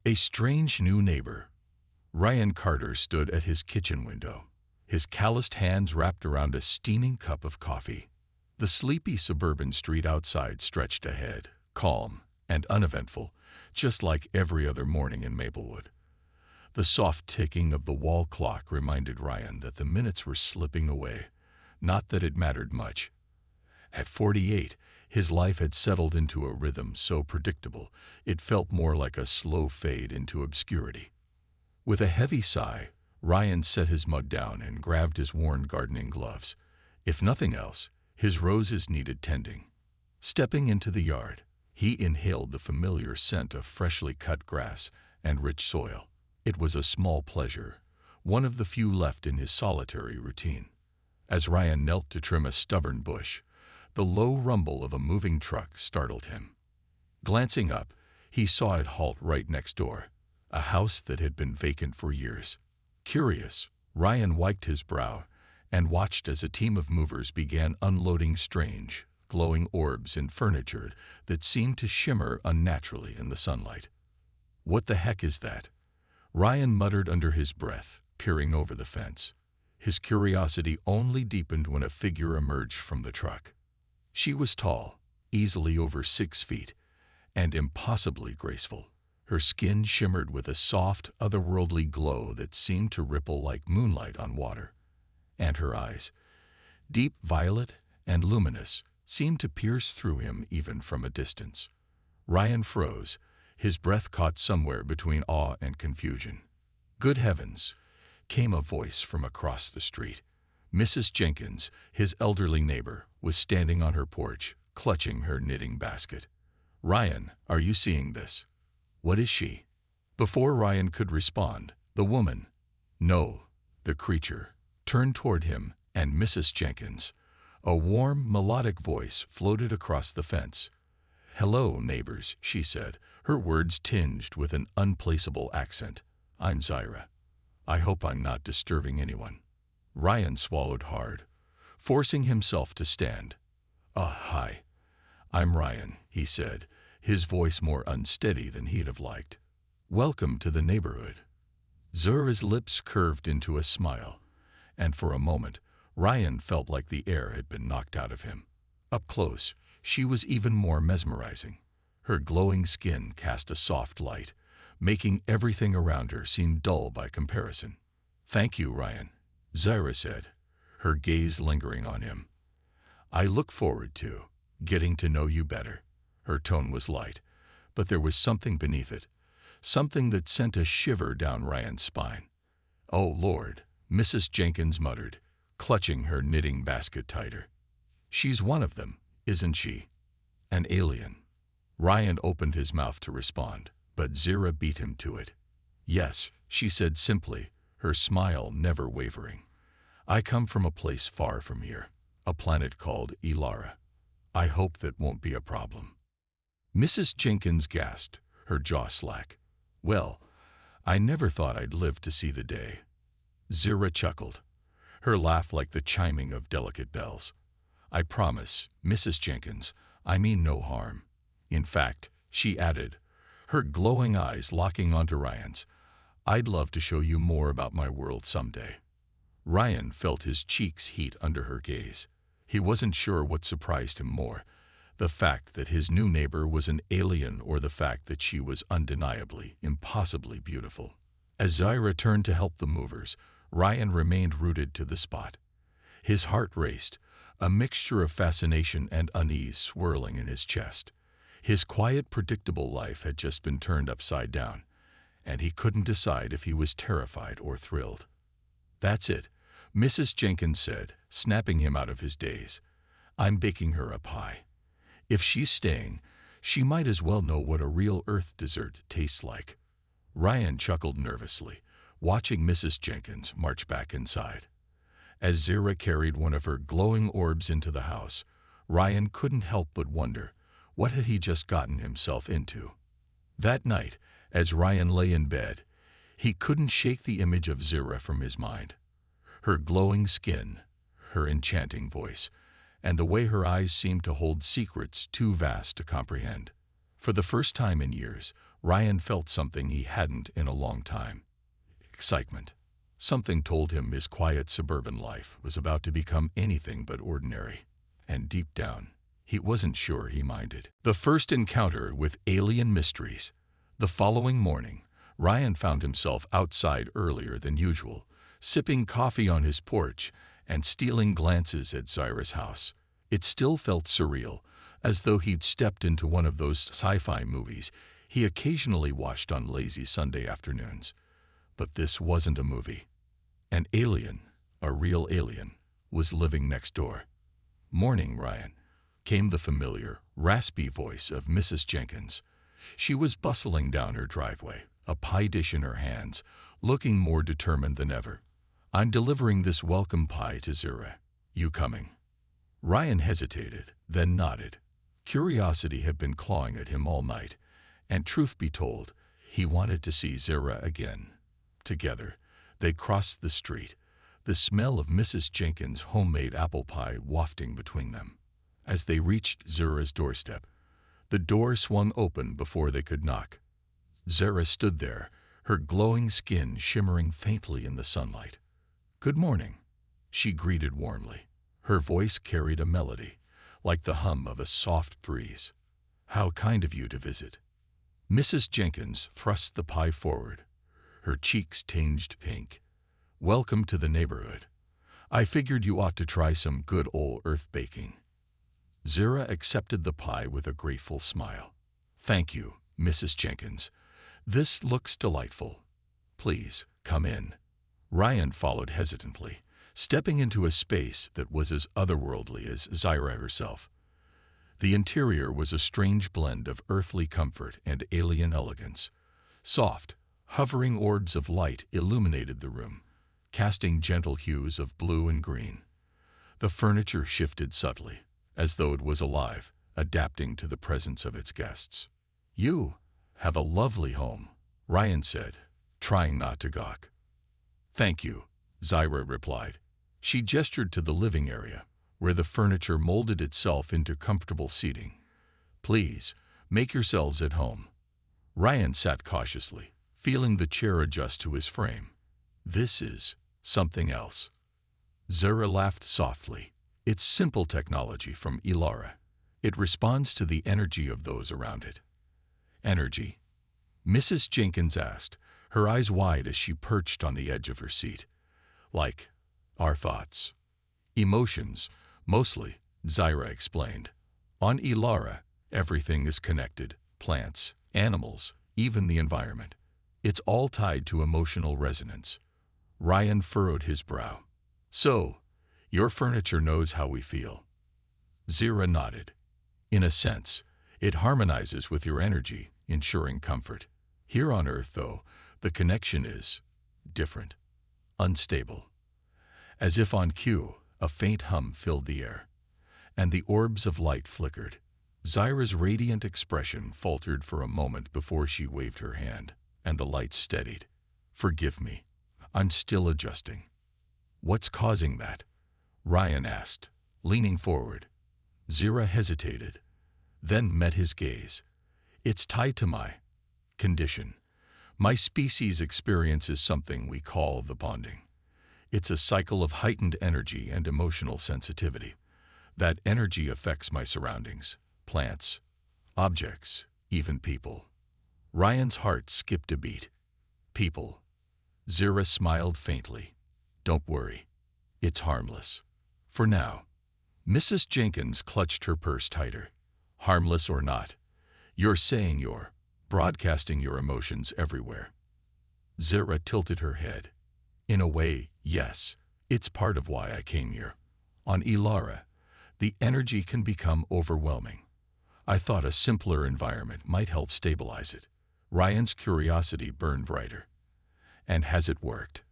A strange new neighbor. Ryan Carter stood at his kitchen window, his calloused hands wrapped around a steaming cup of coffee. The sleepy suburban street outside stretched ahead, calm and uneventful, just like every other morning in Maplewood. The soft ticking of the wall clock reminded Ryan that the minutes were slipping away, not that it mattered much. At 48, his life had settled into a rhythm so predictable it felt more like a slow fade into obscurity. With a heavy sigh, Ryan set his mug down and grabbed his worn gardening gloves. If nothing else, his roses needed tending. Stepping into the yard, he inhaled the familiar scent of freshly cut grass and rich soil. It was a small pleasure, one of the few left in his solitary routine. As Ryan knelt to trim a stubborn bush, the low rumble of a moving truck startled him. Glancing up, he saw it halt right next door, a house that had been vacant for years. Curious, Ryan wiped his brow and watched as a team of movers began unloading strange, glowing orbs in furniture that seemed to shimmer unnaturally in the sunlight. "What the heck is that?" Ryan muttered under his breath, peering over the fence. His curiosity only deepened when a figure emerged from the truck. She was tall, easily over 6 feet, and impossibly graceful. Her skin shimmered with a soft, otherworldly glow that seemed to ripple like moonlight on water. And her eyes, deep violet and luminous, seemed to pierce through him even from a distance. Ryan froze, his breath caught somewhere between awe and confusion. "Good heavens," came a voice from across the street. Mrs. Jenkins, his elderly neighbor, was standing on her porch, clutching her knitting basket. "Ryan, are you seeing this? What is she?" Before Ryan could respond, the woman, no, the creature, turned toward him, and Mrs. Jenkins, a warm, melodic voice floated across the fence. "Hello, neighbors," she said, her words tinged with an unplaceable accent. "I'm Zyra. I hope I'm not disturbing anyone." Ryan swallowed hard, forcing himself to stand. Hi. I'm Ryan," he said, his voice more unsteady than he'd have liked. "Welcome to the neighborhood." Zyra's lips curved into a smile, and for a moment, Ryan felt like the air had been knocked out of him. Up close, she was even more mesmerizing. Her glowing skin cast a soft light, making everything around her seem dull by comparison. "Thank you, Ryan," Zyra said, her gaze lingering on him. "I look forward to getting to know you better." Her tone was light, but there was something beneath it, something that sent a shiver down Ryan's spine. "Oh, Lord," Mrs. Jenkins muttered, clutching her knitting basket tighter. "She's one of them, isn't she? An alien." Ryan opened his mouth to respond, but Zyra beat him to it. "Yes," she said simply, her smile never wavering. "I come from a place far from here, a planet called Elara. I hope that won't be a problem." Mrs. Jenkins gasped, her jaw slack. "Well, I never thought I'd live to see the day." Zyra chuckled, her laugh like the chiming of delicate bells. "I promise, Mrs. Jenkins, I mean no harm. In fact," she added, her glowing eyes locking onto Ryan's, "I'd love to show you more about my world someday." Ryan felt his cheeks heat under her gaze. He wasn't sure what surprised him more, the fact that his new neighbor was an alien or the fact that she was undeniably, impossibly beautiful. As Zyra turned to help the movers, Ryan remained rooted to the spot. His heart raced, a mixture of fascination and unease swirling in his chest. His quiet, predictable life had just been turned upside down, and he couldn't decide if he was terrified or thrilled. "That's it," Mrs. Jenkins said, snapping him out of his daze. "I'm baking her a pie. If she's staying, she might as well know what a real Earth dessert tastes like." Ryan chuckled nervously, watching Mrs. Jenkins march back inside. As Zyra carried one of her glowing orbs into the house, Ryan couldn't help but wonder, what had he just gotten himself into? That night, as Ryan lay in bed, he couldn't shake the image of Zyra from his mind. Her glowing skin, her enchanting voice, and the way her eyes seemed to hold secrets too vast to comprehend. For the first time in years, Ryan felt something he hadn't in a long time. Excitement. Something told him his quiet suburban life was about to become anything but ordinary. And deep down, he wasn't sure he minded. The first encounter with alien mysteries. The following morning, Ryan found himself outside earlier than usual, sipping coffee on his porch and stealing glances at Zyra's house. It still felt surreal, as though he'd stepped into one of those sci-fi movies he occasionally watched on lazy Sunday afternoons. But this wasn't a movie. An alien, a real alien, was living next door. "Morning, Ryan," came the familiar, raspy voice of Mrs. Jenkins. She was bustling down her driveway, a pie dish in her hands, looking more determined than ever. "I'm delivering this welcome pie to Zyra. You coming?" Ryan hesitated, then nodded. Curiosity had been clawing at him all night, and truth be told, he wanted to see Zyra again. Together, they crossed the street, the smell of Mrs. Jenkins' homemade apple pie wafting between them. As they reached Zyra's doorstep, the door swung open before they could knock. Zyra stood there, her glowing skin shimmering faintly in the sunlight. "Good morning," she greeted warmly. Her voice carried a melody, like the hum of a soft breeze. "How kind of you to visit." Mrs. Jenkins thrust the pie forward, her cheeks tinged pink. "Welcome to the neighborhood. I figured you ought to try some good old earth baking." Zyra accepted the pie with a grateful smile. "Thank you, Mrs. Jenkins. This looks delightful. Please, come in." Ryan followed hesitantly, stepping into a space that was as otherworldly as Zyra herself. The interior was a strange blend of earthly comfort and alien elegance. Soft, hovering orbs of light illuminated the room, casting gentle hues of blue and green. The furniture shifted subtly, as though it was alive, adapting to the presence of its guests. "You have a lovely home," Ryan said, trying not to gawk. "Thank you," Zyra replied. She gestured to the living area, where the furniture molded itself into comfortable seating. "Please, make yourselves at home." Ryan sat cautiously, feeling the chair adjust to his frame. "This is something else." Zyra laughed softly. "It's simple technology from Elara. It responds to the energy of those around it." "Energy?" Mrs. Jenkins asked, her eyes wide as she perched on the edge of her seat. "Like our thoughts. Emotions, mostly," Zyra explained. "On Elara, everything is connected. Plants, animals, even the environment. It's all tied to emotional resonance." Ryan furrowed his brow. "So, your furniture knows how we feel." Zyra nodded. "In a sense, it harmonizes with your energy, ensuring comfort. Here on Earth, though, the connection is different, unstable." As if on cue, a faint hum filled the air, and the orbs of light flickered. Zyra's radiant expression faltered for a moment before she waved her hand, and the lights steadied. "Forgive me, I'm still adjusting." "What's causing that?" Ryan asked, leaning forward. Zyra hesitated, then met his gaze. "It's tied to my condition. My species experiences something we call the bonding. It's a cycle of heightened energy and emotional sensitivity. That energy affects my surroundings, plants, objects, even people." Ryan's heart skipped a beat. "People." Zyra smiled faintly. "Don't worry. It's harmless. For now." Mrs. Jenkins clutched her purse tighter. "Harmless or not, you're saying you're broadcasting your emotions everywhere." Zyra tilted her head. "In a way, yes. It's part of why I came here. On Elara, the energy can become overwhelming. I thought a simpler environment might help stabilize it." Ryan's curiosity burned brighter. "And has it worked?"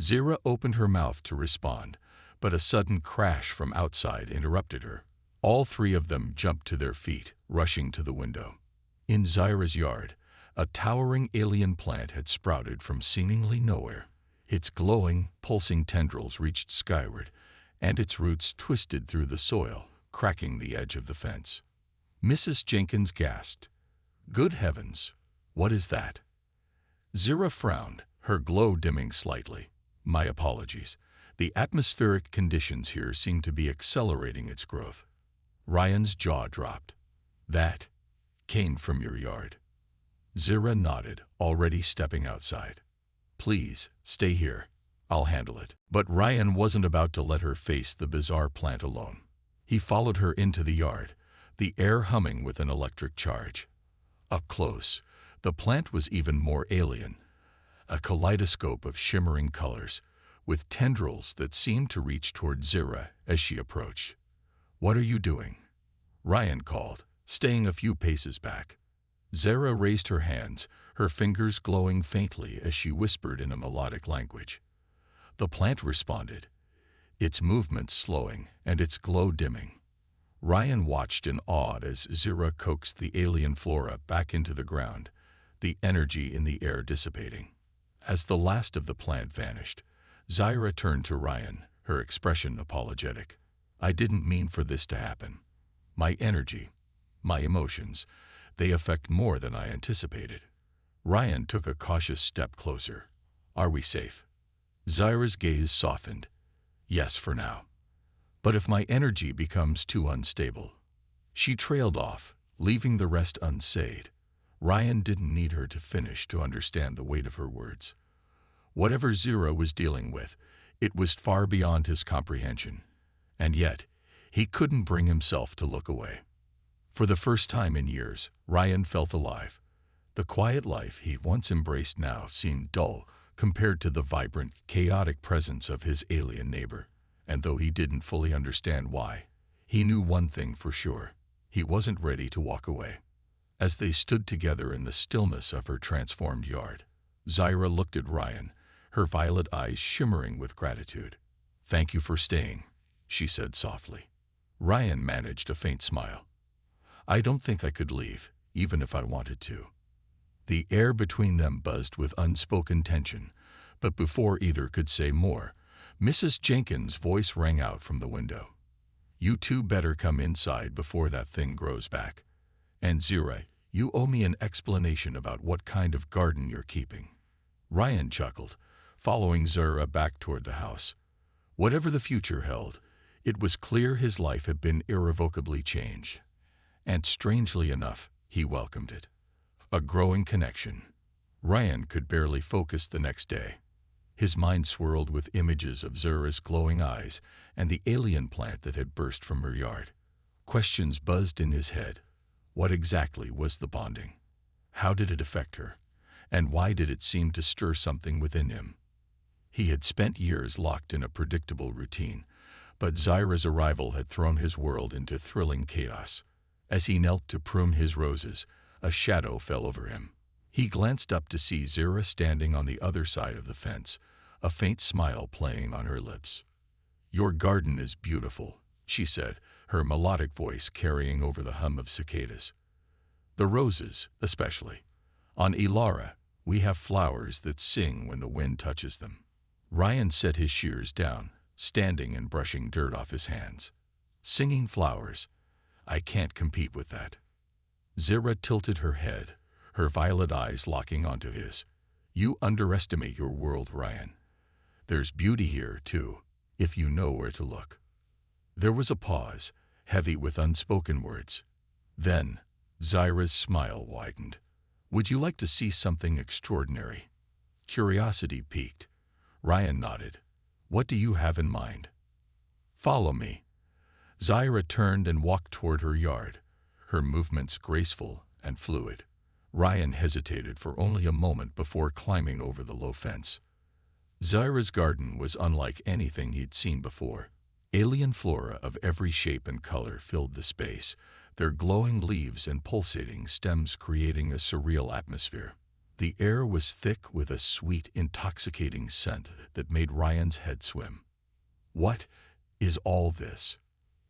Zyra opened her mouth to respond, but a sudden crash from outside interrupted her. All three of them jumped to their feet, rushing to the window. In Zyra's yard, a towering alien plant had sprouted from seemingly nowhere. Its glowing, pulsing tendrils reached skyward, and its roots twisted through the soil, cracking the edge of the fence. Mrs. Jenkins gasped. "Good heavens, What is that? Zyra frowned, her glow dimming slightly. My apologies. The atmospheric conditions here seem to be accelerating its growth. Ryan's jaw dropped. That came from your yard. Zyra nodded, already stepping outside. Please, stay here. I'll handle it. But Ryan wasn't about to let her face the bizarre plant alone. He followed her into the yard, the air humming with an electric charge. Up close, the plant was even more alien, a kaleidoscope of shimmering colors, with tendrils that seemed to reach toward Zyra as she approached. What are you doing? Ryan called, staying a few paces back. Zyra raised her hands, her fingers glowing faintly as she whispered in a melodic language. The plant responded, its movements slowing and its glow dimming. Ryan watched in awe as Zyra coaxed the alien flora back into the ground, the energy in the air dissipating. As the last of the plant vanished, Zyra turned to Ryan, her expression apologetic. I didn't mean for this to happen. My energy, my emotions, they affect more than I anticipated. Ryan took a cautious step closer. Are we safe? Zyra's gaze softened. Yes, for now. But if my energy becomes too unstable. She trailed off, leaving the rest unsaid. Ryan didn't need her to finish to understand the weight of her words. Whatever Zyra was dealing with, it was far beyond his comprehension. And yet, he couldn't bring himself to look away. For the first time in years, Ryan felt alive. The quiet life he once embraced now seemed dull compared to the vibrant, chaotic presence of his alien neighbor. And though he didn't fully understand why, he knew one thing for sure. He wasn't ready to walk away. As they stood together in the stillness of her transformed yard, Zyra looked at Ryan, her violet eyes shimmering with gratitude. Thank you for staying, she said softly. Ryan managed a faint smile. I don't think I could leave, even if I wanted to. The air between them buzzed with unspoken tension, but before either could say more, Mrs. Jenkins' voice rang out from the window. You two better come inside before that thing grows back. And Zyra, you owe me an explanation about what kind of garden you're keeping. Ryan chuckled, following Zyra back toward the house. Whatever the future held, it was clear his life had been irrevocably changed. And strangely enough, he welcomed it. A growing connection. Ryan could barely focus the next day. His mind swirled with images of Zyra's glowing eyes and the alien plant that had burst from her yard. Questions buzzed in his head. What exactly was the bonding? How did it affect her? And why did it seem to stir something within him? He had spent years locked in a predictable routine, but Zyra's arrival had thrown his world into thrilling chaos. As he knelt to prune his roses, a shadow fell over him. He glanced up to see Zyra standing on the other side of the fence, a faint smile playing on her lips. Your garden is beautiful, she said, her melodic voice carrying over the hum of cicadas. The roses, especially. On Elara, we have flowers that sing when the wind touches them. Ryan set his shears down, standing and brushing dirt off his hands. Singing flowers. I can't compete with that. Zyra tilted her head, her violet eyes locking onto his. You underestimate your world, Ryan. There's beauty here, too, if you know where to look. There was a pause, heavy with unspoken words. Then, Zyra's smile widened. Would you like to see something extraordinary? Curiosity piqued. Ryan nodded. What do you have in mind? Follow me. Zyra turned and walked toward her yard, her movements graceful and fluid. Ryan hesitated for only a moment before climbing over the low fence. Zyra's garden was unlike anything he'd seen before. Alien flora of every shape and color filled the space, their glowing leaves and pulsating stems creating a surreal atmosphere. The air was thick with a sweet, intoxicating scent that made Ryan's head swim. What is all this?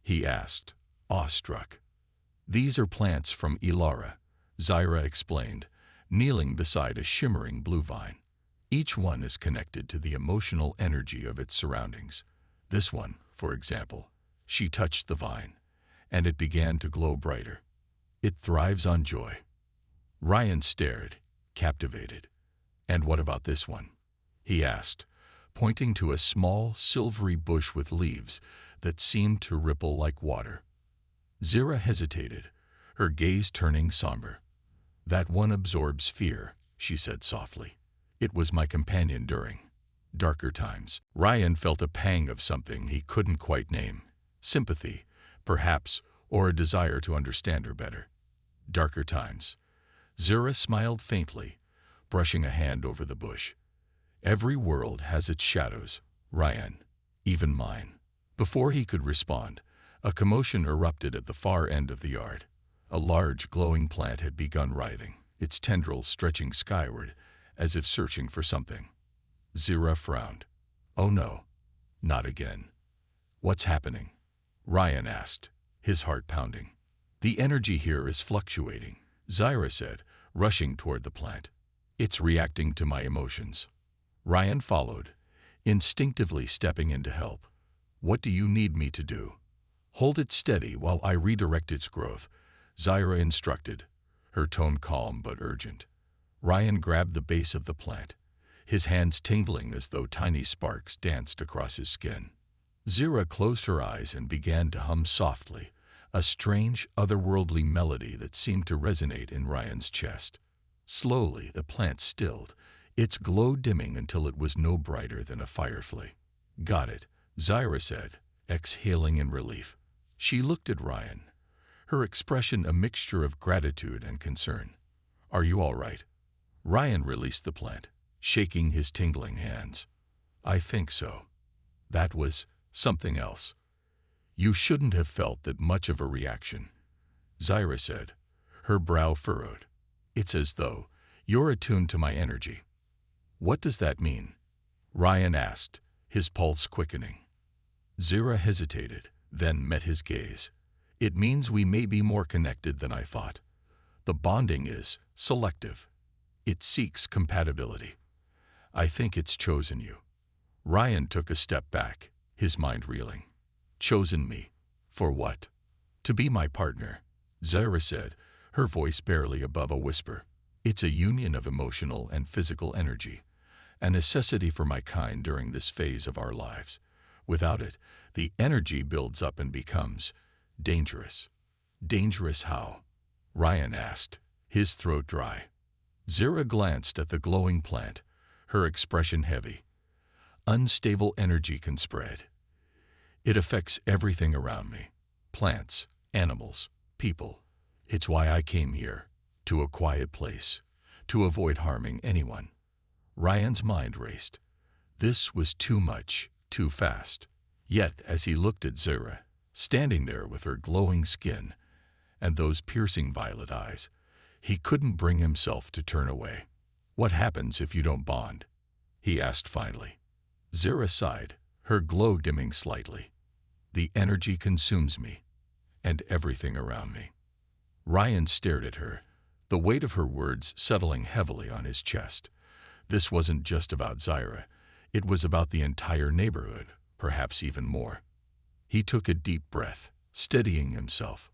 He asked, awestruck. These are plants from Elara, Zyra explained, kneeling beside a shimmering blue vine. Each one is connected to the emotional energy of its surroundings. This one, for example, she touched the vine, and it began to glow brighter. It thrives on joy. Ryan stared, captivated. "And what about this one?" he asked, pointing to a small, silvery bush with leaves that seemed to ripple like water. Zyra hesitated, her gaze turning somber. "That one absorbs fear," she said softly. "It was my companion during darker times." Ryan felt a pang of something he couldn't quite name. Sympathy, perhaps, or a desire to understand her better. Darker times. Zyra smiled faintly, brushing a hand over the bush. "Every world has its shadows, Ryan, even mine." Before he could respond, a commotion erupted at the far end of the yard. A large, glowing plant had begun writhing, its tendrils stretching skyward as if searching for something. Zyra frowned. "Oh no, not again." "What's happening?" Ryan asked, his heart pounding. "The energy here is fluctuating," Zyra said, rushing toward the plant. "It's reacting to my emotions." Ryan followed, instinctively stepping in to help. "What do you need me to do?" "Hold it steady while I redirect its growth," Zyra instructed, her tone calm but urgent. Ryan grabbed the base of the plant, his hands tingling as though tiny sparks danced across his skin. Zyra closed her eyes and began to hum softly, a strange, otherworldly melody that seemed to resonate in Ryan's chest. Slowly, the plant stilled, its glow dimming until it was no brighter than a firefly. "Got it," Zyra said, exhaling in relief. She looked at Ryan, her expression a mixture of gratitude and concern. "Are you all right?" Ryan released the plant, shaking his tingling hands. "I think so. That was something else." "You shouldn't have felt that much of a reaction," Zyra said, her brow furrowed. "It's as though you're attuned to my energy." "What does that mean?" Ryan asked, his pulse quickening. Zyra hesitated, then met his gaze. "It means we may be more connected than I thought. The bonding is selective. It seeks compatibility. I think it's chosen you." Ryan took a step back, his mind reeling. "Chosen me? For what?" "To be my partner," Zyra said, her voice barely above a whisper. "It's a union of emotional and physical energy, a necessity for my kind during this phase of our lives. Without it, the energy builds up and becomes dangerous." "Dangerous how?" Ryan asked, his throat dry. Zyra glanced at the glowing plant, her expression heavy. "Unstable energy can spread. It affects everything around me. Plants, animals, people. It's why I came here, to a quiet place, to avoid harming anyone." Ryan's mind raced. This was too much, too fast. Yet, as he looked at Zyra, standing there with her glowing skin and those piercing violet eyes, he couldn't bring himself to turn away. "What happens if you don't bond?" he asked finally. Zyra sighed, her glow dimming slightly. "The energy consumes me, and everything around me." Ryan stared at her, the weight of her words settling heavily on his chest. This wasn't just about Zyra, it was about the entire neighborhood, perhaps even more. He took a deep breath, steadying himself.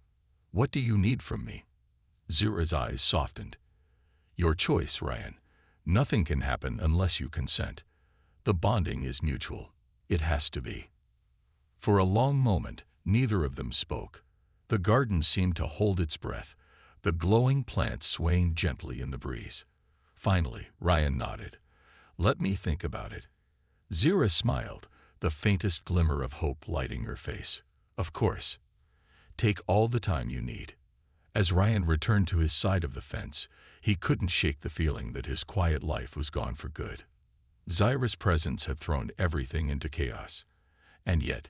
"What do you need from me?" Zyra's eyes softened. "Your choice, Ryan. Nothing can happen unless you consent. The bonding is mutual. It has to be." For a long moment, neither of them spoke. The garden seemed to hold its breath, the glowing plants swaying gently in the breeze. Finally, Ryan nodded. "Let me think about it." Zyra smiled, the faintest glimmer of hope lighting her face. "Of course. Take all the time you need." As Ryan returned to his side of the fence, he couldn't shake the feeling that his quiet life was gone for good. Zyra's presence had thrown everything into chaos. And yet,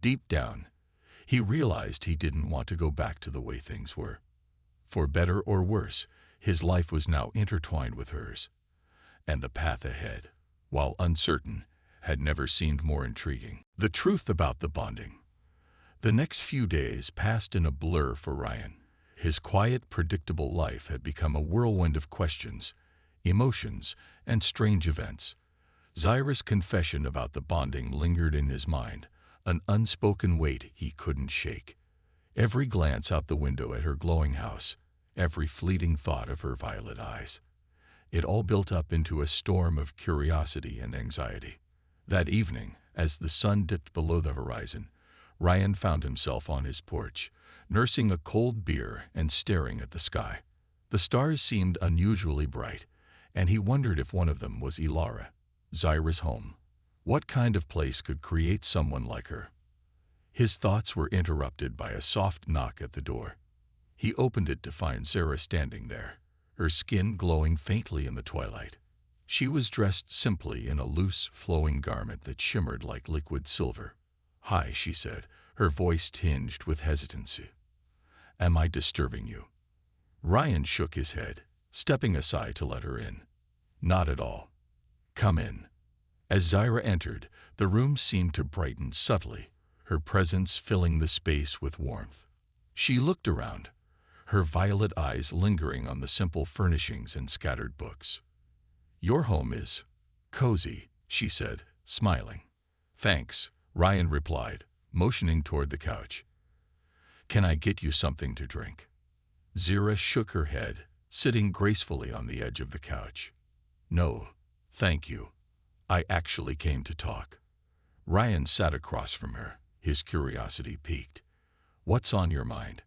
deep down, he realized he didn't want to go back to the way things were. For better or worse, his life was now intertwined with hers. And the path ahead, while uncertain, had never seemed more intriguing. The truth about the bonding. The next few days passed in a blur for Ryan. His quiet, predictable life had become a whirlwind of questions, emotions, and strange events. Zyra's confession about the bonding lingered in his mind, an unspoken weight he couldn't shake. Every glance out the window at her glowing house, every fleeting thought of her violet eyes. It all built up into a storm of curiosity and anxiety. That evening, as the sun dipped below the horizon, Ryan found himself on his porch, nursing a cold beer and staring at the sky. The stars seemed unusually bright, and he wondered if one of them was Elara, Zyra's home. What kind of place could create someone like her? His thoughts were interrupted by a soft knock at the door. He opened it to find Zyra standing there, her skin glowing faintly in the twilight. She was dressed simply in a loose, flowing garment that shimmered like liquid silver. "Hi," she said, her voice tinged with hesitancy. "Am I disturbing you?" Ryan shook his head, stepping aside to let her in. "Not at all. Come in." As Zyra entered, the room seemed to brighten subtly, her presence filling the space with warmth. She looked around, her violet eyes lingering on the simple furnishings and scattered books. "Your home is cozy," she said, smiling. "Thanks," Ryan replied, motioning toward the couch. "Can I get you something to drink?" Zyra shook her head, sitting gracefully on the edge of the couch. "No, thank you. I actually came to talk." Ryan sat across from her, his curiosity piqued. "What's on your mind?"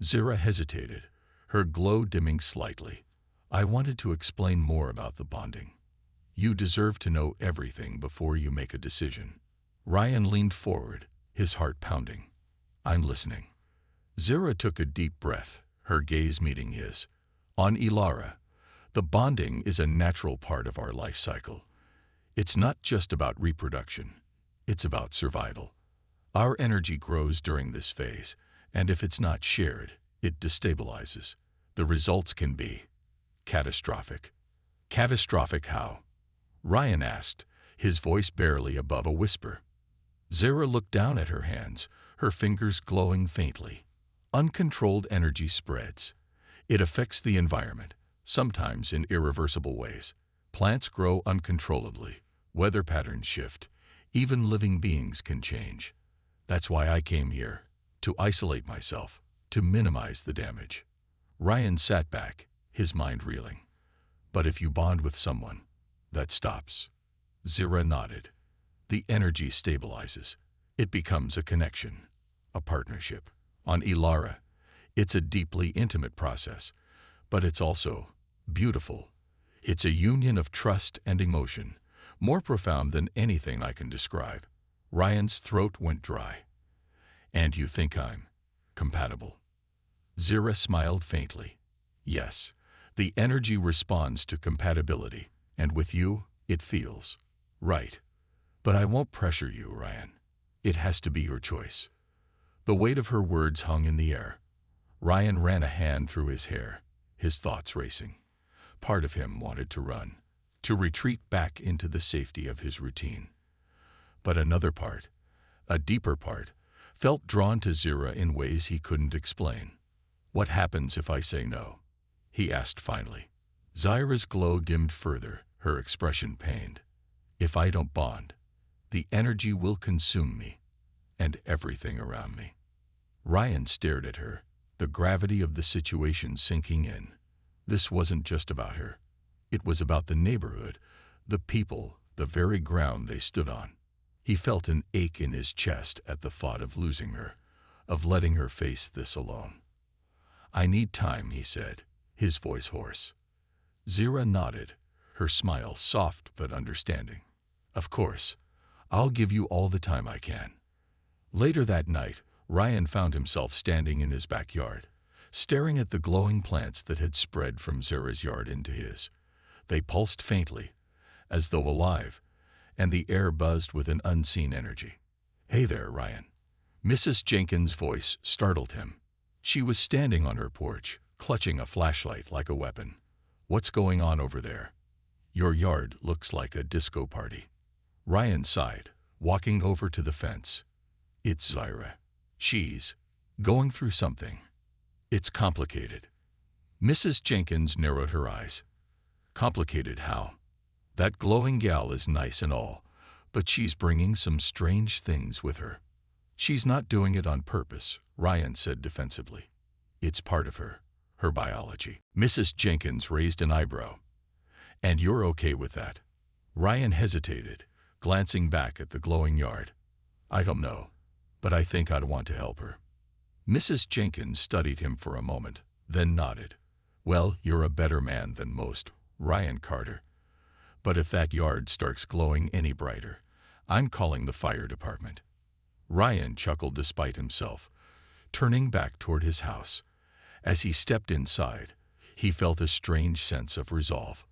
Zyra hesitated, her glow dimming slightly. "I wanted to explain more about the bonding. You deserve to know everything before you make a decision." Ryan leaned forward, his heart pounding. "I'm listening." Zyra took a deep breath, her gaze meeting his. "On Elara, the bonding is a natural part of our life cycle. It's not just about reproduction, it's about survival. Our energy grows during this phase, and if it's not shared, it destabilizes. The results can be catastrophic." "Catastrophic how?" Ryan asked, his voice barely above a whisper. Zyra looked down at her hands, her fingers glowing faintly. "Uncontrolled energy spreads. It affects the environment, sometimes in irreversible ways. Plants grow uncontrollably, weather patterns shift, even living beings can change. That's why I came here, to isolate myself, to minimize the damage." Ryan sat back, his mind reeling. "But if you bond with someone, that stops." Zyra nodded. "The energy stabilizes. It becomes a connection, a partnership. On Elara, it's a deeply intimate process, but it's also beautiful. It's a union of trust and emotion, more profound than anything I can describe." Ryan's throat went dry. "And you think I'm compatible?" Zyra smiled faintly. "Yes, the energy responds to compatibility, and with you, it feels right. But I won't pressure you, Ryan. It has to be your choice." The weight of her words hung in the air. Ryan ran a hand through his hair, his thoughts racing. Part of him wanted to run, to retreat back into the safety of his routine. But another part, a deeper part, felt drawn to Zyra in ways he couldn't explain. "What happens if I say no?" he asked finally. Zyra's glow dimmed further, her expression pained. "If I don't bond, the energy will consume me, and everything around me." Ryan stared at her, the gravity of the situation sinking in. This wasn't just about her. It was about the neighborhood, the people, the very ground they stood on. He felt an ache in his chest at the thought of losing her, of letting her face this alone. "I need time," he said, his voice hoarse. Zyra nodded, her smile soft but understanding. "Of course, I'll give you all the time I can." Later that night, Ryan found himself standing in his backyard, staring at the glowing plants that had spread from Zyra's yard into his. They pulsed faintly, as though alive, and the air buzzed with an unseen energy. "Hey there, Ryan." Mrs. Jenkins' voice startled him. She was standing on her porch, clutching a flashlight like a weapon. "What's going on over there? Your yard looks like a disco party." Ryan sighed, walking over to the fence. "It's Zyra. She's going through something. It's complicated." Mrs. Jenkins narrowed her eyes. "Complicated how?" "That glowing gal is nice and all, but she's bringing some strange things with her." "She's not doing it on purpose," Ryan said defensively. "It's part of her biology." Mrs. Jenkins raised an eyebrow. And you're okay with that? Ryan hesitated, glancing back at the glowing yard. I don't know, but I think I'd want to help her. Mrs. Jenkins studied him for a moment, then nodded. Well, you're a better man than most, Ryan Carter. But if that yard starts glowing any brighter, I'm calling the fire department. Ryan chuckled despite himself, turning back toward his house. As he stepped inside, he felt a strange sense of resolve.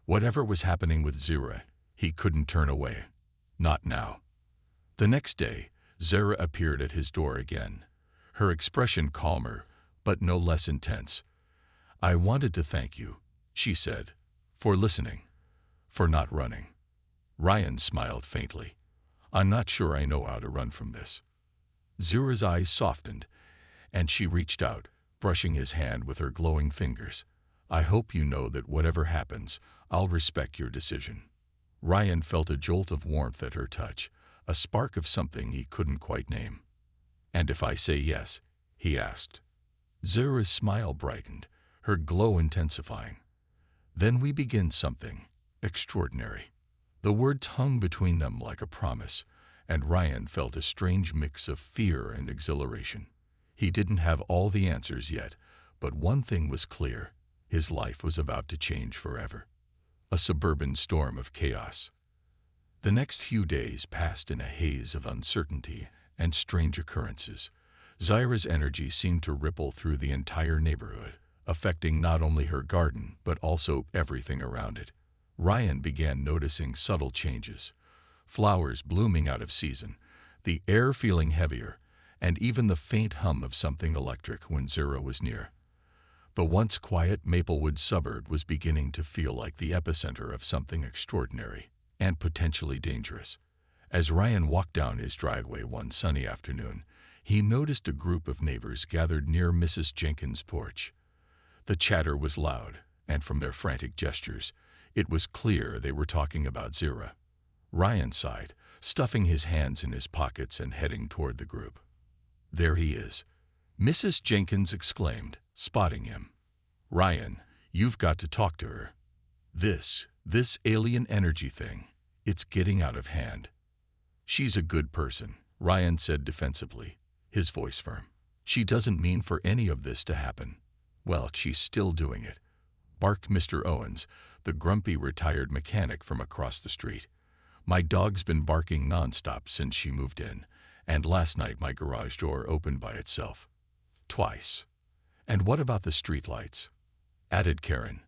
Whatever was happening with Zyra, he couldn't turn away. Not now. The next day, Zyra appeared at his door again, her expression calmer, but no less intense. I wanted to thank you, she said, for listening, for not running. Ryan smiled faintly. I'm not sure I know how to run from this. Zyra's eyes softened, and she reached out, brushing his hand with her glowing fingers. I hope you know that whatever happens, I'll respect your decision. Ryan felt a jolt of warmth at her touch, a spark of something he couldn't quite name. And if I say yes? He asked. Zyra's smile brightened, her glow intensifying. Then we begin something extraordinary. The words hung between them like a promise, and Ryan felt a strange mix of fear and exhilaration. He didn't have all the answers yet, but one thing was clear. His life was about to change forever. A suburban storm of chaos. The next few days passed in a haze of uncertainty and strange occurrences. Zyra's energy seemed to ripple through the entire neighborhood, affecting not only her garden but also everything around it. Ryan began noticing subtle changes. Flowers blooming out of season, the air feeling heavier, and even the faint hum of something electric when Zyra was near. The once quiet Maplewood suburb was beginning to feel like the epicenter of something extraordinary and potentially dangerous. As Ryan walked down his driveway one sunny afternoon, he noticed a group of neighbors gathered near Mrs. Jenkins' porch. The chatter was loud, and from their frantic gestures, it was clear they were talking about Zyra. Ryan sighed, stuffing his hands in his pockets and heading toward the group. There he is, Mrs. Jenkins exclaimed, spotting him. Ryan, you've got to talk to her. This alien energy thing, it's getting out of hand. She's a good person, Ryan said defensively, his voice firm. She doesn't mean for any of this to happen. Well, she's still doing it, barked Mr. Owens, the grumpy retired mechanic from across the street. My dog's been barking nonstop since she moved in, and last night my garage door opened by itself. Twice. And what about the streetlights? Added Karen,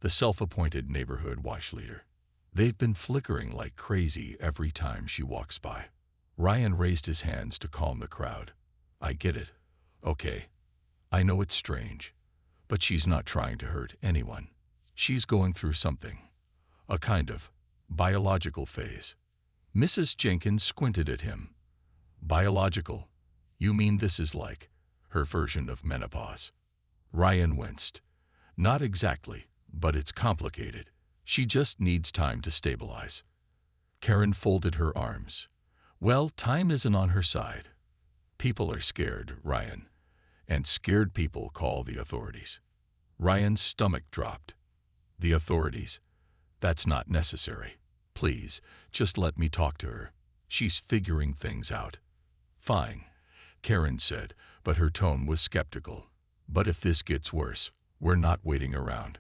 the self-appointed neighborhood watch leader. They've been flickering like crazy every time she walks by. Ryan raised his hands to calm the crowd. I get it. Okay. I know it's strange, but she's not trying to hurt anyone. She's going through something. A kind of biological phase. Mrs. Jenkins squinted at him. Biological? You mean this is like her version of menopause? Ryan winced. Not exactly, but it's complicated. She just needs time to stabilize. Karen folded her arms. Well, time isn't on her side. People are scared, Ryan, and scared people call the authorities. Ryan's stomach dropped. The authorities? That's not necessary. Please, just let me talk to her. She's figuring things out. Fine, Karen said, but her tone was skeptical. But if this gets worse, we're not waiting around.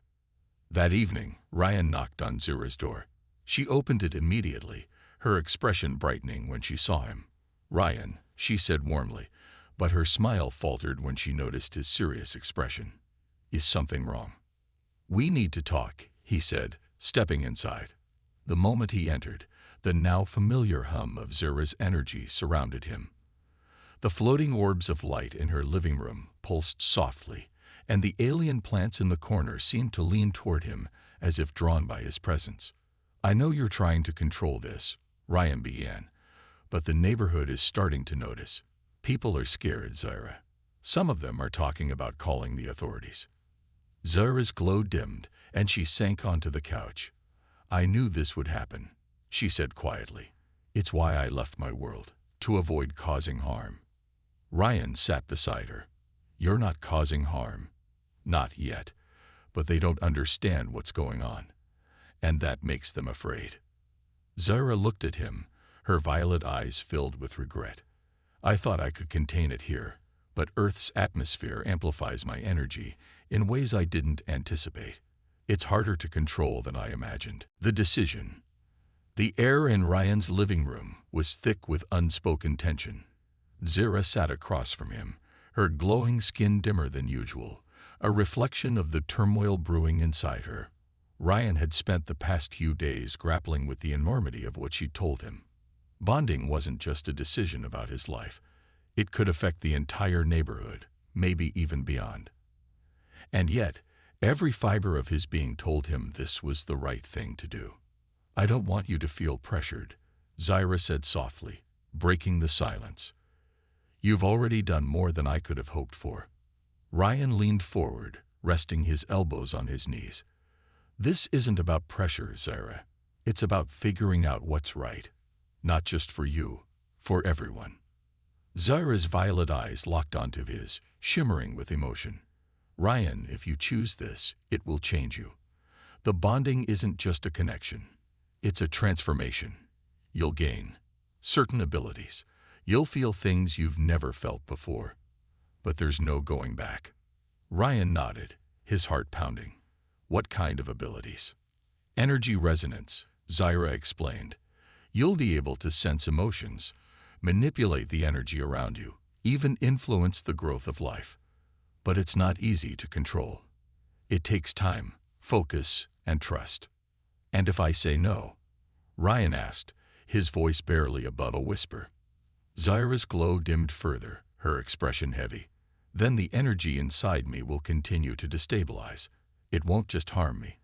That evening, Ryan knocked on Zyra's door. She opened it immediately, her expression brightening when she saw him. Ryan, she said warmly, but her smile faltered when she noticed his serious expression. Is something wrong? We need to talk, he said, stepping inside. The moment he entered, the now familiar hum of Zyra's energy surrounded him. The floating orbs of light in her living room pulsed softly, and the alien plants in the corner seemed to lean toward him as if drawn by his presence. I know you're trying to control this, Ryan began, but the neighborhood is starting to notice. People are scared, Zyra. Some of them are talking about calling the authorities. Zyra's glow dimmed, and she sank onto the couch. I knew this would happen, she said quietly. It's why I left my world, to avoid causing harm. Ryan sat beside her. You're not causing harm. Not yet, but they don't understand what's going on. and that makes them afraid. Zyra looked at him, her violet eyes filled with regret. I thought I could contain it here, but Earth's atmosphere amplifies my energy in ways I didn't anticipate. It's harder to control than I imagined. The decision. The air in Ryan's living room was thick with unspoken tension. Zyra sat across from him, her glowing skin dimmer than usual, a reflection of the turmoil brewing inside her. Ryan had spent the past few days grappling with the enormity of what she told him. Bonding wasn't just a decision about his life. It could affect the entire neighborhood, maybe even beyond. And yet, every fiber of his being told him this was the right thing to do. I don't want you to feel pressured, Zyra said softly, breaking the silence. You've already done more than I could have hoped for. Ryan leaned forward, resting his elbows on his knees. This isn't about pressure, Zyra. It's about figuring out what's right. Not just for you, for everyone. Zyra's violet eyes locked onto his, shimmering with emotion. Ryan, if you choose this, it will change you. The bonding isn't just a connection. It's a transformation. You'll gain certain abilities. You'll feel things you've never felt before. But there's no going back. Ryan nodded, his heart pounding. What kind of abilities? Energy resonance, Zyra explained. You'll be able to sense emotions, manipulate the energy around you, even influence the growth of life. But it's not easy to control. It takes time, focus, and trust. And if I say no? Ryan asked, his voice barely above a whisper. Zyra's glow dimmed further, her expression heavy. Then the energy inside me will continue to destabilize. It won't just harm me.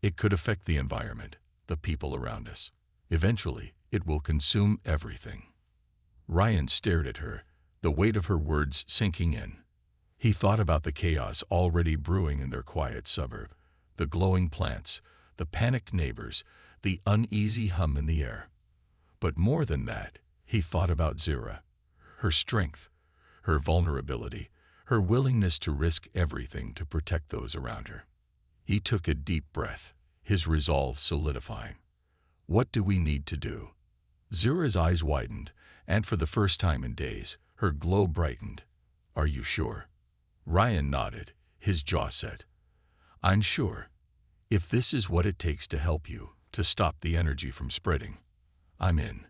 It could affect the environment, the people around us. Eventually, it will consume everything. Ryan stared at her, the weight of her words sinking in. He thought about the chaos already brewing in their quiet suburb, the glowing plants, the panicked neighbors, the uneasy hum in the air. But more than that, he thought about Zyra, her strength, her vulnerability, her willingness to risk everything to protect those around her. He took a deep breath, his resolve solidifying. What do we need to do? Zyra's eyes widened, and for the first time in days, her glow brightened. Are you sure? Ryan nodded, his jaw set. I'm sure. If this is what it takes to help you, to stop the energy from spreading, I'm in.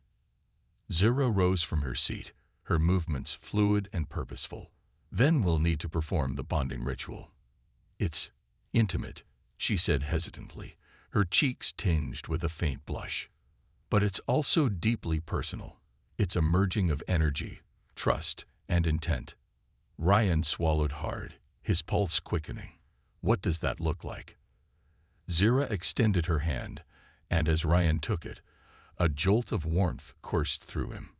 Zyra rose from her seat, her movements fluid and purposeful. Then we'll need to perform the bonding ritual. It's intimate, she said hesitantly, her cheeks tinged with a faint blush. But it's also deeply personal. It's a merging of energy, trust, and intent. Ryan swallowed hard, his pulse quickening. What does that look like? Zyra extended her hand, and as Ryan took it, a jolt of warmth coursed through him.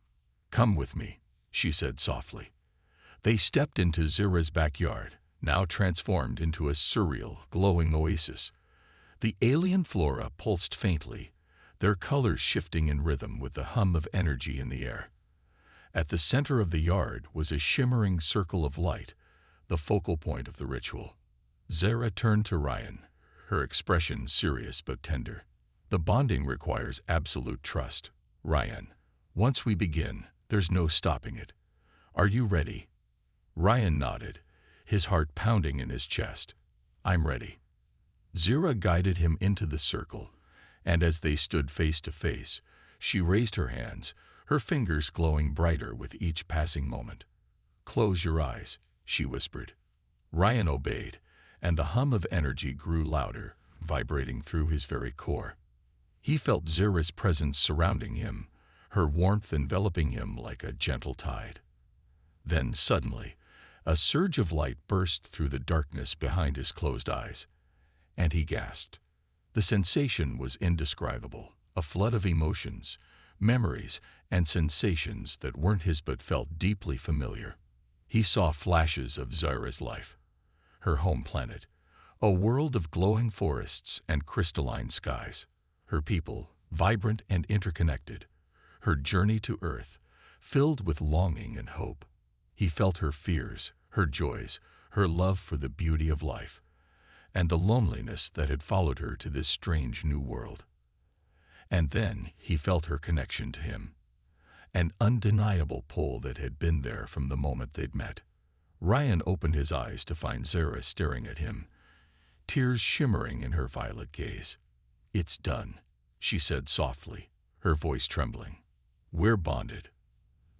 Come with me, she said softly. They stepped into Zyra's backyard, now transformed into a surreal, glowing oasis. The alien flora pulsed faintly, their colors shifting in rhythm with the hum of energy in the air. At the center of the yard was a shimmering circle of light, the focal point of the ritual. Zyra turned to Ryan, her expression serious but tender. The bonding requires absolute trust, Ryan. Once we begin, there's no stopping it. Are you ready? Ryan nodded, his heart pounding in his chest. I'm ready. Zyra guided him into the circle, and as they stood face to face, she raised her hands, her fingers glowing brighter with each passing moment. Close your eyes, she whispered. Ryan obeyed, and the hum of energy grew louder, vibrating through his very core. He felt Zyra's presence surrounding him, her warmth enveloping him like a gentle tide. Then, suddenly, a surge of light burst through the darkness behind his closed eyes, and he gasped. The sensation was indescribable, a flood of emotions, memories, and sensations that weren't his but felt deeply familiar. He saw flashes of Zyra's life, her home planet, a world of glowing forests and crystalline skies, her people, vibrant and interconnected, her journey to Earth, filled with longing and hope. He felt her fears, her joys, her love for the beauty of life. and the loneliness that had followed her to this strange new world. And then he felt her connection to him, an undeniable pull that had been there from the moment they'd met. Ryan opened his eyes to find Zyra staring at him, tears shimmering in her violet gaze. "It's done," she said softly, her voice trembling. "We're bonded."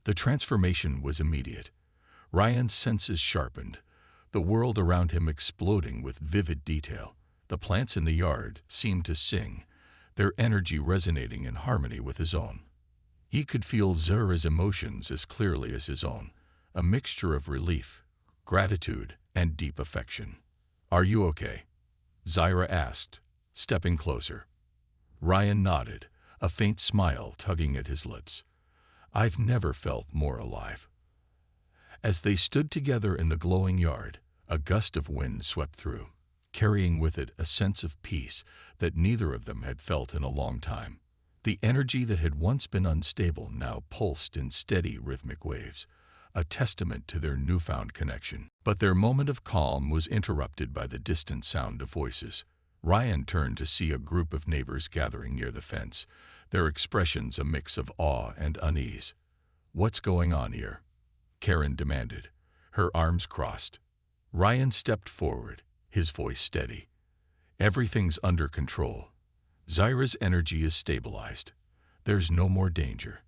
The transformation was immediate. Ryan's senses sharpened, the world around him exploding with vivid detail. The plants in the yard seemed to sing, their energy resonating in harmony with his own. He could feel Zyra's emotions as clearly as his own, a mixture of relief, gratitude, and deep affection. "Are you okay?" Zyra asked, stepping closer. Ryan nodded, a faint smile tugging at his lips. "I've never felt more alive." As they stood together in the glowing yard, a gust of wind swept through, carrying with it a sense of peace that neither of them had felt in a long time. The energy that had once been unstable now pulsed in steady rhythmic waves, a testament to their newfound connection. But their moment of calm was interrupted by the distant sound of voices. Ryan turned to see a group of neighbors gathering near the fence, their expressions a mix of awe and unease. "What's going on here?" Karen demanded, her arms crossed. Ryan stepped forward, his voice steady. "Everything's under control. Zyra's energy is stabilized. There's no more danger."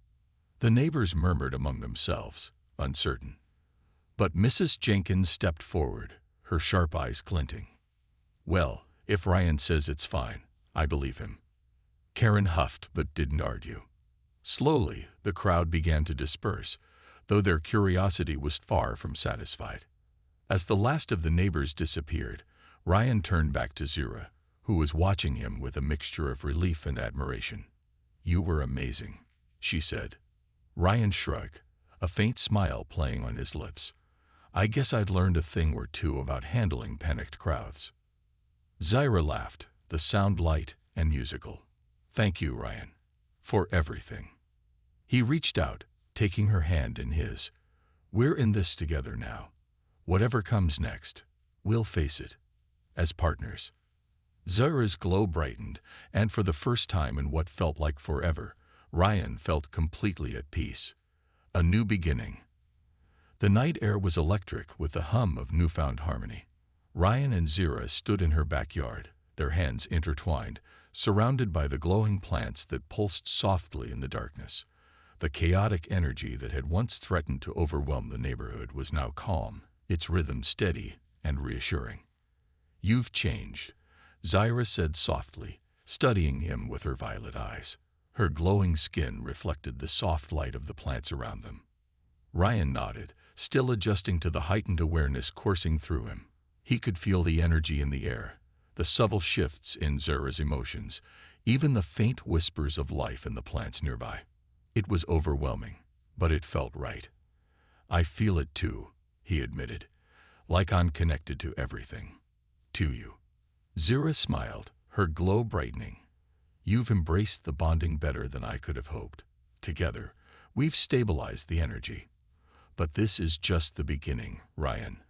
The neighbors murmured among themselves, uncertain. But Mrs. Jenkins stepped forward, her sharp eyes glinting. "Well, if Ryan says it's fine, I believe him." Karen huffed but didn't argue. Slowly, the crowd began to disperse, though their curiosity was far from satisfied. As the last of the neighbors disappeared, Ryan turned back to Zyra, who was watching him with a mixture of relief and admiration. "You were amazing," she said. Ryan shrugged, a faint smile playing on his lips. "I guess I'd learned a thing or two about handling panicked crowds." Zyra laughed, the sound light and musical. "Thank you, Ryan, for everything." He reached out, taking her hand in his. "We're in this together now. Whatever comes next, we'll face it, as partners." Zyra's glow brightened, and for the first time in what felt like forever, Ryan felt completely at peace. A new beginning. The night air was electric with the hum of newfound harmony. Ryan and Zyra stood in her backyard, their hands intertwined, surrounded by the glowing plants that pulsed softly in the darkness. The chaotic energy that had once threatened to overwhelm the neighborhood was now calm, its rhythm steady and reassuring. "You've changed," Zyra said softly, studying him with her violet eyes. Her glowing skin reflected the soft light of the plants around them. Ryan nodded, still adjusting to the heightened awareness coursing through him. He could feel the energy in the air, the subtle shifts in Zyra's emotions, even the faint whispers of life in the plants nearby. It was overwhelming, but it felt right. "I feel it too," he admitted, "like I'm connected to everything. To you." Zyra smiled, her glow brightening. "You've embraced the bonding better than I could have hoped. Together, we've stabilized the energy. But this is just the beginning, Ryan.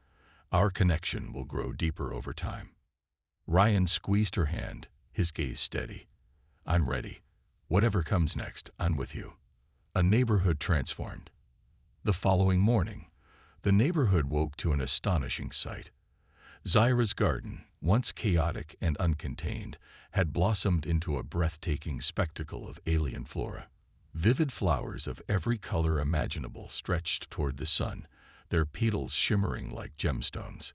Our connection will grow deeper over time." Ryan squeezed her hand, his gaze steady. "I'm ready. Whatever comes next, I'm with you." A neighborhood transformed. The following morning, the neighborhood woke to an astonishing sight. Zyra's garden, once chaotic and uncontained, had blossomed into a breathtaking spectacle of alien flora. Vivid flowers of every color imaginable stretched toward the sun, their petals shimmering like gemstones.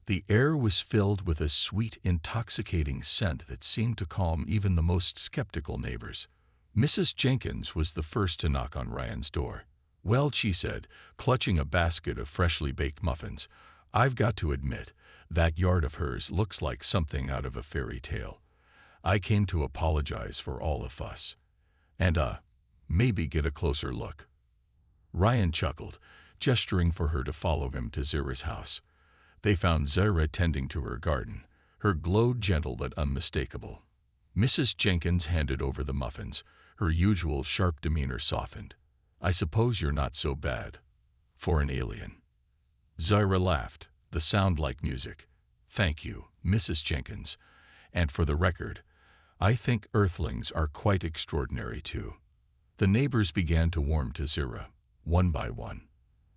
The air was filled with a sweet, intoxicating scent that seemed to calm even the most skeptical neighbors. Mrs. Jenkins was the first to knock on Ryan's door. "Well," she said, clutching a basket of freshly baked muffins, "I've got to admit, that yard of hers looks like something out of a fairy tale. I came to apologize for all the fuss. And, maybe get a closer look." Ryan chuckled, gesturing for her to follow him to Zyra's house. They found Zyra tending to her garden, her glow gentle but unmistakable. Mrs. Jenkins handed over the muffins, her usual sharp demeanor softened. "I suppose you're not so bad for an alien." Zyra laughed, the sound like music. "Thank you, Mrs. Jenkins. And for the record, I think Earthlings are quite extraordinary too." The neighbors began to warm to Zyra, one by one.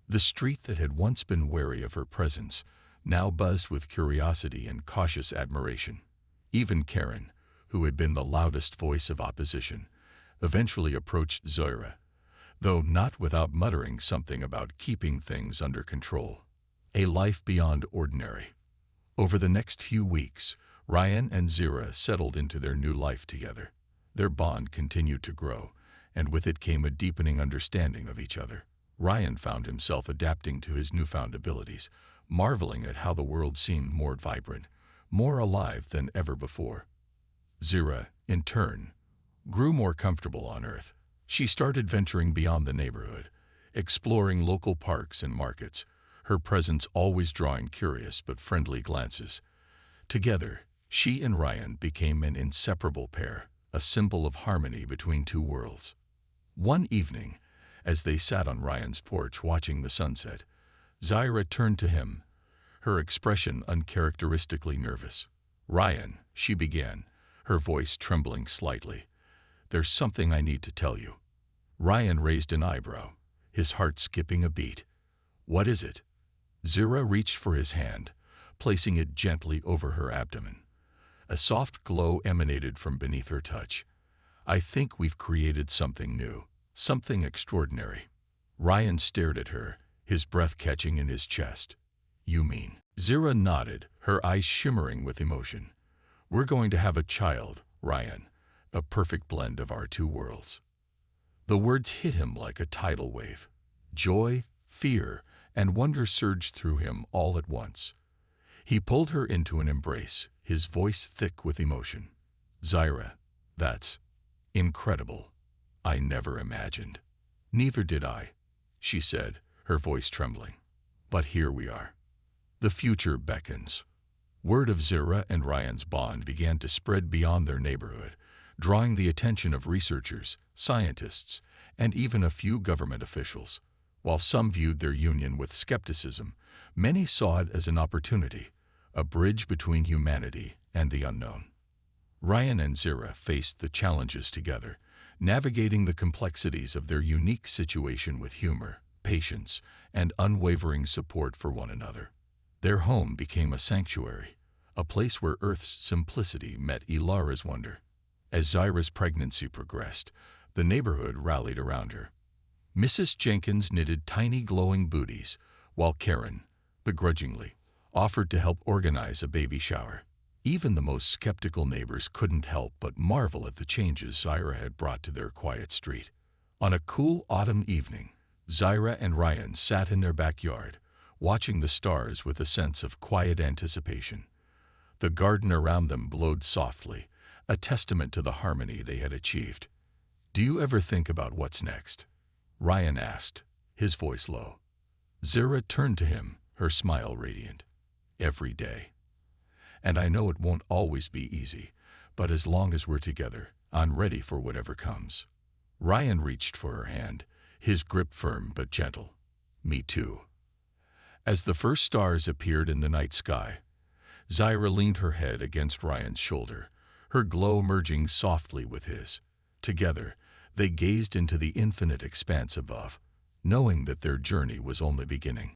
The street that had once been wary of her presence now buzzed with curiosity and cautious admiration. Even Karen, who had been the loudest voice of opposition, eventually approached Zyra, though not without muttering something about keeping things under control. A life beyond ordinary. Over the next few weeks, Ryan and Zyra settled into their new life together. Their bond continued to grow, and with it came a deepening understanding of each other. Ryan found himself adapting to his newfound abilities, marveling at how the world seemed more vibrant, more alive than ever before. Zyra, in turn, grew more comfortable on Earth. She started venturing beyond the neighborhood, exploring local parks and markets, her presence always drawing curious but friendly glances. Together, she and Ryan became an inseparable pair, a symbol of harmony between two worlds. One evening, as they sat on Ryan's porch watching the sunset, Zyra turned to him, her expression uncharacteristically nervous. "Ryan," she began, her voice trembling slightly, "there's something I need to tell you." Ryan raised an eyebrow, his heart skipping a beat. "What is it?" Zyra reached for his hand, placing it gently over her abdomen. A soft glow emanated from beneath her touch. "I think we've created something new, something extraordinary." Ryan stared at her, his breath catching in his chest. "You mean?" Zyra nodded, her eyes shimmering with emotion. "We're going to have a child, Ryan, a perfect blend of our two worlds." The words hit him like a tidal wave. Joy, fear, and wonder surged through him all at once. He pulled her into an embrace, his voice thick with emotion. "Zyra, that's incredible. I never imagined." "Neither did I," she said, her voice trembling. "But here we are. The future beckons." Word of Zyra and Ryan's bond began to spread beyond their neighborhood, drawing the attention of researchers, scientists, and even a few government officials. While some viewed their union with skepticism, many saw it as an opportunity, a bridge between humanity and the unknown. Ryan and Zyra faced the challenges together, navigating the complexities of their unique situation with humor, patience, and unwavering support for one another. Their home became a sanctuary, a place where Earth's simplicity met Elara's wonder. As Zyra's pregnancy progressed, the neighborhood rallied around her. Mrs. Jenkins knitted tiny glowing booties, while Karen, begrudgingly, offered to help organize a baby shower. Even the most skeptical neighbors couldn't help but marvel at the changes Zyra had brought to their quiet street. On a cool autumn evening, Zyra and Ryan sat in their backyard, watching the stars with a sense of quiet anticipation. The garden around them glowed softly, a testament to the harmony they had achieved. "Do you ever think about what's next?" Ryan asked, his voice low. Zyra turned to him, her smile radiant. "Every day. And I know it won't always be easy, but as long as we're together, I'm ready for whatever comes." Ryan reached for her hand, his grip firm but gentle. "Me too." As the first stars appeared in the night sky, Zyra leaned her head against Ryan's shoulder, her glow merging softly with his. Together, they gazed into the infinite expanse above, knowing that their journey was only beginning.